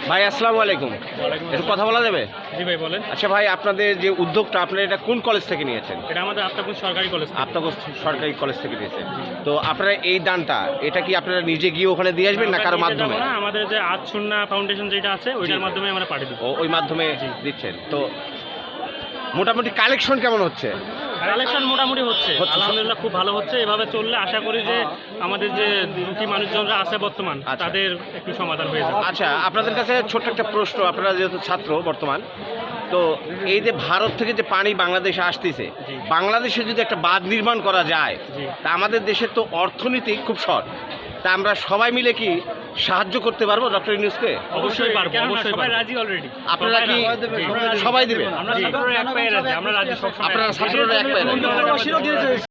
ভাই আসসালামু আলাইকুম, একটু কথা বলা যাবে? জি ভাই বলেন। আচ্ছা ভাই, আপনাদের যে উদ্যোগটা, আপনারা এটা কোন কলেজ থেকে নিয়েছেন? এটা আমাদের আফতাবগঞ্জ সরকারি কলেজ। আফতাবগঞ্জ সরকারি কলেজ থেকে নিয়েছেন। তো আপনারা এই দানটা, এটা কি আপনারা নিজে গিয়ে ওখানে দিয়ে আসবেন না কারো মাধ্যমে? আমাদের যে আজ সুন্নাহ ফাউন্ডেশন যেটা আছে ওইটার মাধ্যমে আমরা পাঠিয়ে দিই। ওই মাধ্যমে দিচ্ছেন। তো মোটামুটি কালেকশন কেমন হচ্ছে? কালেকশন মোটামুটি হচ্ছে, আলহামদুলিল্লাহ খুব ভালো হচ্ছে। এভাবে চললে আশা করি যে আমাদের যে দুটি মানুষজনরা আছে বর্তমান, তাদের একটু সমাধান হয়ে যাবে। আচ্ছা, আপনাদের কাছে ছোট্ট একটা প্রশ্ন, আপনারা যেহেতু ছাত্র বর্তমান, তো এই যে ভারত থেকে যে পানি বাংলাদেশে আসতেছে, বাংলাদেশে যদি একটা বাঁধ নির্মাণ করা যায়, তা আমাদের দেশের তো অর্থনীতি খুব শর্ট, তা আমরা সবাই মিলে কি সাহায্য করতে পারবো ডক্টর ইউনূসকে? অবশ্যই পারবো, অবশ্যই সবাই রাজি অলরেডি। আপনারা কি সবাই দিবেন? আমরা ছাত্ররা এক পায়ে রাজি, আমরা রাজি সব সময়। আপনারা ছাত্ররা এক পায়ে রাজি।